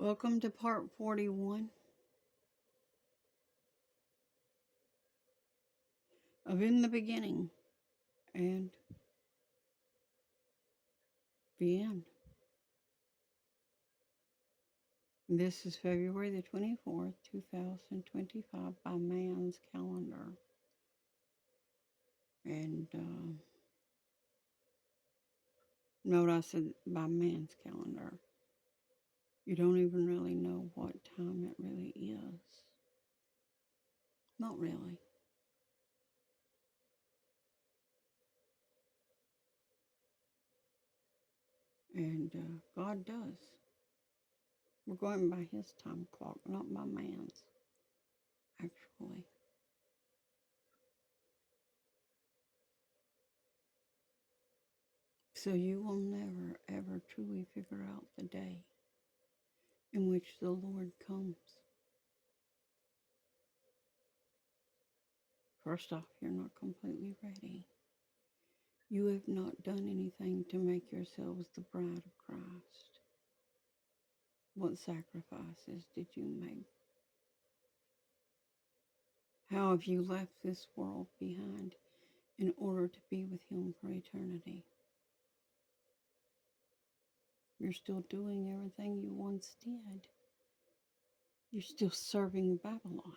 Welcome to part 41 of In the Beginning and the End. This is February the 24th, 2025 by man's calendar. And note I said by man's calendar. You don't even really know what time it really is. Not really. And God does. We're going by his time clock, not by man's, actually. So you will never, ever truly figure out the day in which the Lord comes. First off, you're not completely ready. You have not done anything to make yourselves the bride of Christ. What sacrifices did you make? How have you left this world behind in order to be with him for eternity? You're still doing everything you once did. You're still serving Babylon.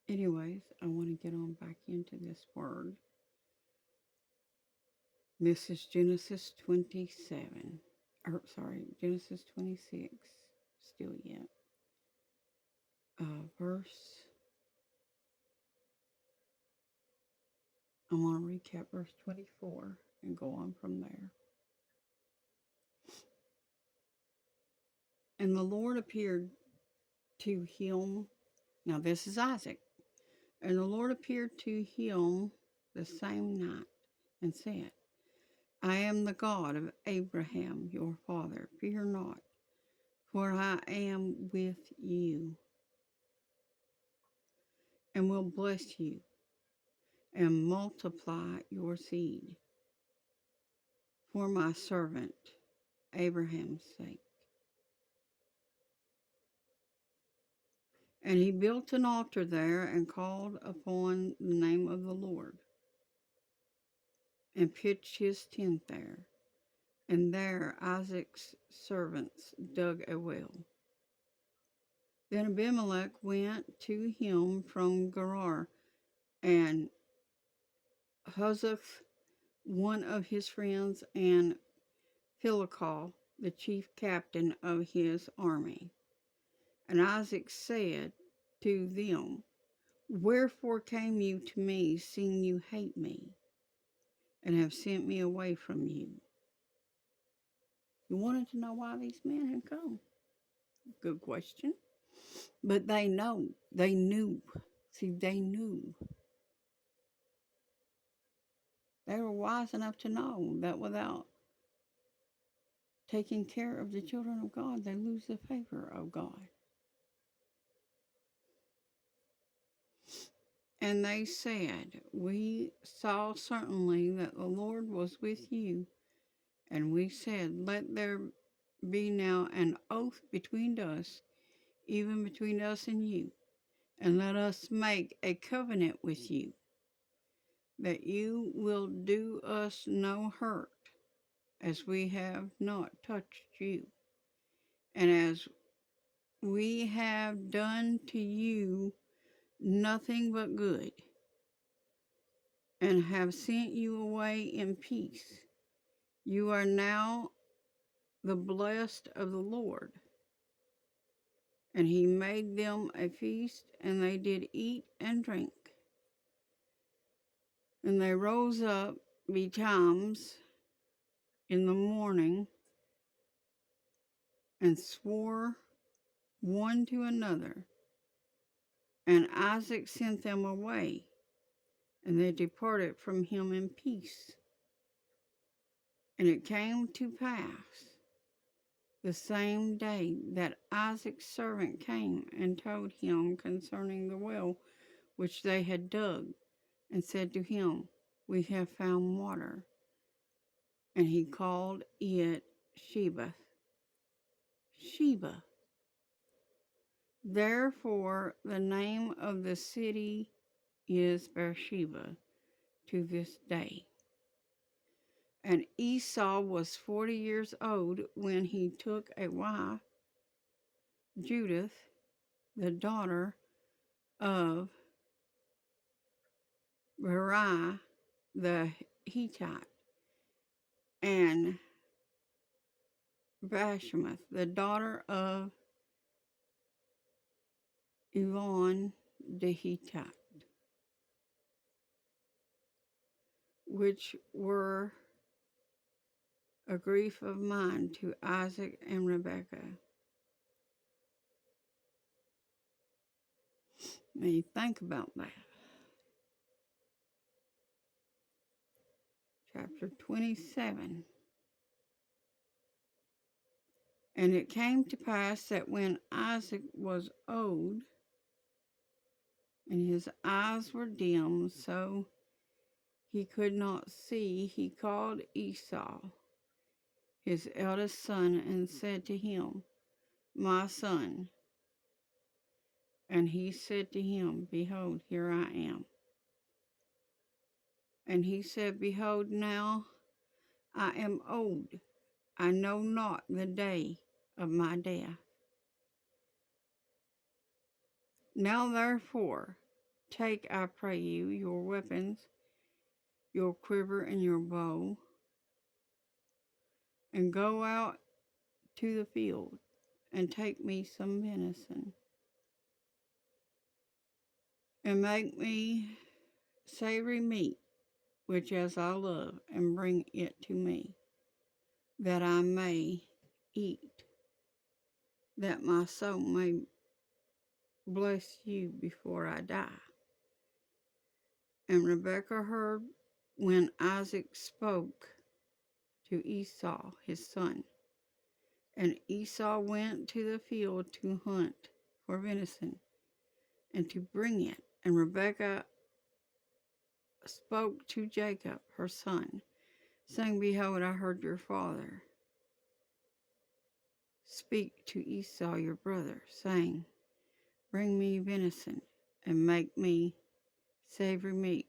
Anyways, I want to get on back into this word. This is Genesis 27. Genesis 26. Still yet. Verse. I'm going to recap verse 24 and go on from there. And the Lord appeared to him. Now this is Isaac. And the Lord appeared to him the same night and said, I am the God of Abraham, your father. Fear not, for I am with you, and will bless you, and multiply your seed for my servant Abraham's sake. And he built an altar there and called upon the name of the Lord, and pitched his tent there. And there Isaac's servants dug a well. Then Abimelech went to him from Gerar, and Huzath, one of his friends, and Philcah, the chief captain of his army. And Isaac said to them, Wherefore came you to me, seeing you hate me, and have sent me away from you? You wanted to know why these men had come? Good question. But they know. They knew. See, they knew. They were wise enough to know that without taking care of the children of God, they lose the favor of God. And they said, We saw certainly that the Lord was with you. And we said, Let there be now an oath between us, even between us and you, and let us make a covenant with you, that you will do us no hurt, as we have not touched you, and as we have done to you nothing but good, and have sent you away in peace. You are now the blessed of the Lord. And he made them a feast, and they did eat and drink. And they rose up betimes in the morning, and swore one to another. And Isaac sent them away, and they departed from him in peace. And it came to pass the same day that Isaac's servant came and told him concerning the well which they had dug, and said to him, We have found water. And he called it Sheba. Sheba. Therefore, the name of the city is Beersheba to this day. And Esau was 40 years old when he took a wife, Judith, the daughter of Beriah the Hittite, and Bashemath, the daughter of Elon the Hittite, which were a grief of mine to Isaac and Rebekah. Now you think about that. Chapter 27. And it came to pass that when Isaac was old, and his eyes were dim, so he could not see, he called Esau, his eldest son, and said to him, My son. And he said to him, Behold, here I am. And he said, Behold, now I am old. I know not the day of my death. Now therefore, take, I pray you, your weapons, your quiver and your bow, and go out to the field, and take me some venison, and make me savory meat, which as I love, and bring it to me, that I may eat, that my soul may bless you before I die. And Rebekah heard when Isaac spoke to Esau, his son. And Esau went to the field to hunt for venison, and to bring it. And Rebekah spoke to Jacob, her son, saying, Behold, I heard your father speak to Esau your brother, saying, Bring me venison, and make me savory meat,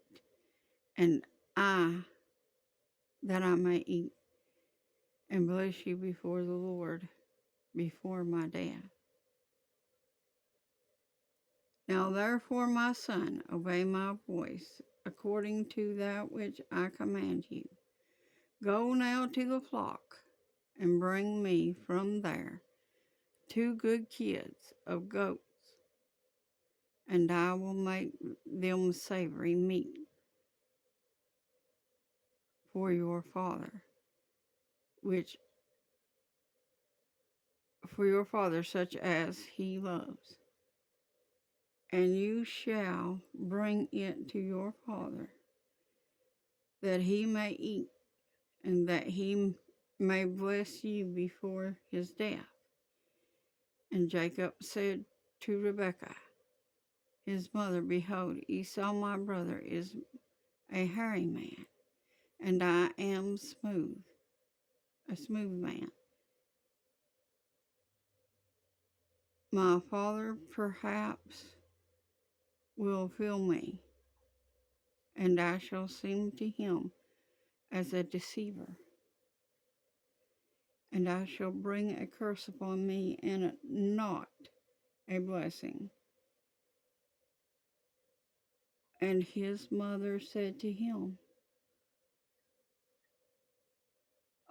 and that I may eat, and bless you before the Lord, before my death. Now therefore, my son, obey my voice, according to that which I command you. Go now to the flock, and bring me from there 2 good kids of goats, and I will make them savory meat for your father, such as he loves. And you shall bring it to your father, that he may eat, and that he may bless you before his death. And Jacob said to Rebekah, his mother, Behold, Esau my brother is a hairy man, and I am a smooth man. My father perhaps will feel me, and I shall seem to him as a deceiver. And I shall bring a curse upon me, and not a blessing. And his mother said to him,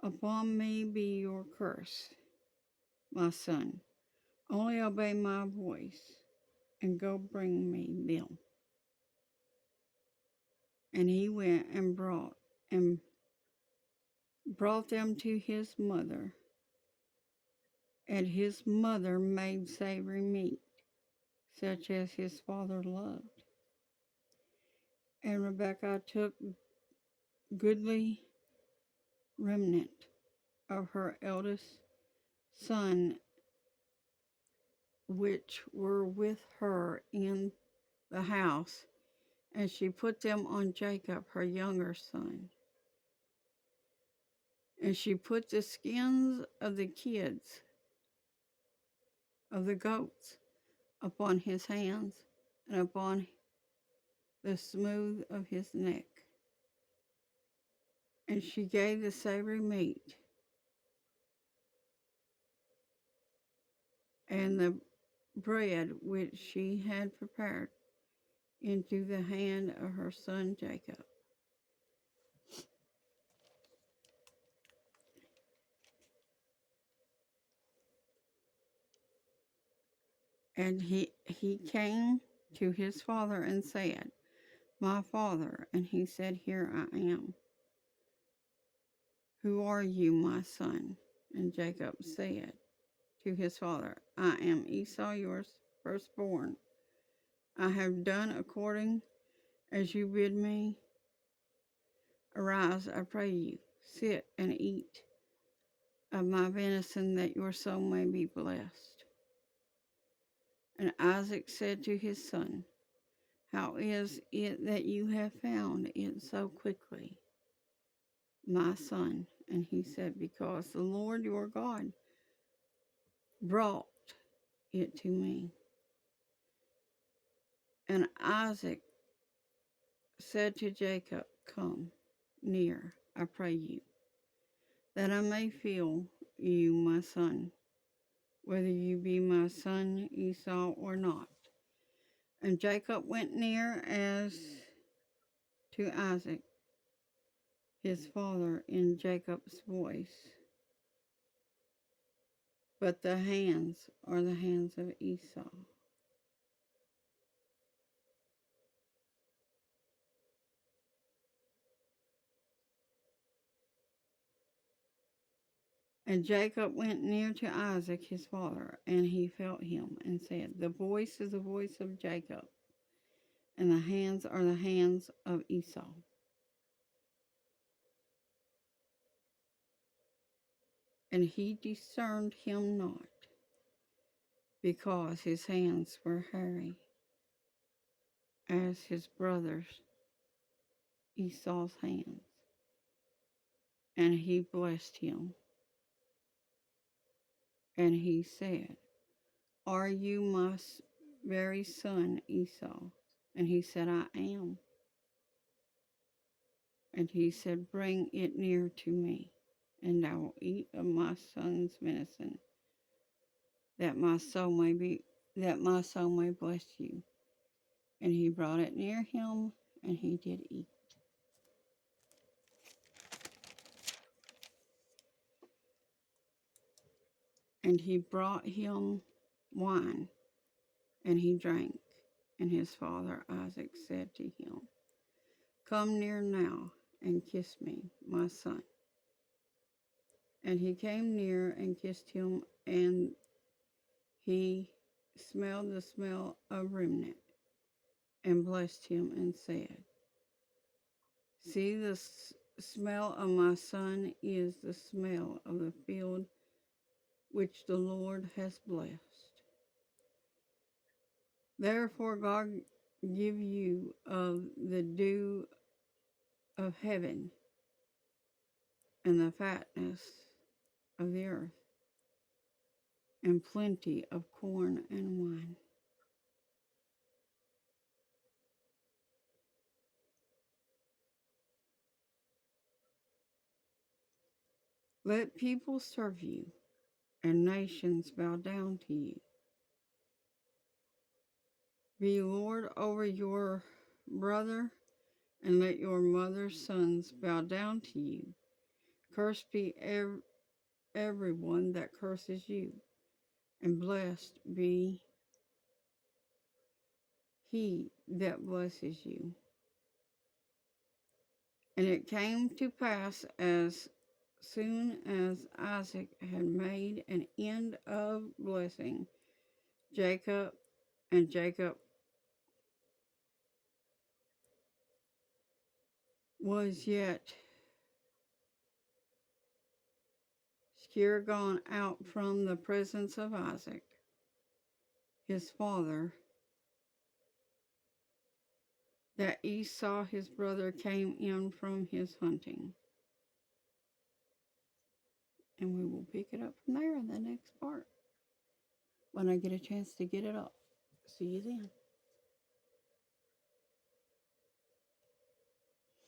Upon me be your curse, my son. Only obey my voice, and go bring me them. And he went and brought them to his mother. And his mother made savory meat, such as his father loved. And Rebekah took goodly remnant of her eldest son, which were with her in the house, and she put them on Jacob, her younger son. And she put the skins of the kids of the goats upon his hands and upon the smooth of his neck. And she gave the savory meat and the bread which she had prepared into the hand of her son Jacob. And he came to his father and said, My father. And he said, Here I am. Who are you, my son? And Jacob said to his father, I am Esau, your firstborn. I have done according as you bid me. Arise, I pray you, sit and eat of my venison, that your soul may be blessed. And Isaac said to his son, How is it that you have found it so quickly, my son? And he said, Because the Lord your God brought it to me. And Isaac said to Jacob, Come near, I pray you, that I may feel you, my son, whether you be my son Esau or not. And Jacob went near as to Isaac, his father, in Jacob's voice. But the hands are the hands of Esau. And Jacob went near to Isaac his father, and he felt him, and said, The voice is the voice of Jacob, and the hands are the hands of Esau. And he discerned him not, because his hands were hairy, as his brother's Esau's hands. And he blessed him. And he said, Are you my very son Esau? And he said, I am. And he said, Bring it near to me, and I will eat of my son's venison, that my soul may bless you. And he brought it near him, and he did eat. And he brought him wine, and he drank. And his father Isaac said to him, Come near now, and kiss me, my son. And he came near and kissed him, and he smelled the smell of remnant, and blessed him, and said, See, the smell of my son is the smell of the field which the Lord has blessed. Therefore God give you of the dew of heaven, and the fatness of the earth, and plenty of corn and wine. Let people serve you, and nations bow down to you. Be Lord over your brother, and let your mother's sons bow down to you. Cursed be everyone that curses you, and blessed be he that blesses you. And it came to pass, as soon as Isaac had made an end of blessing Jacob, and Jacob was yet scarce gone out from the presence of Isaac, his father, that Esau, his brother, came in from his hunting. And we will pick it up from there in the next part when I get a chance to get it up. See you then.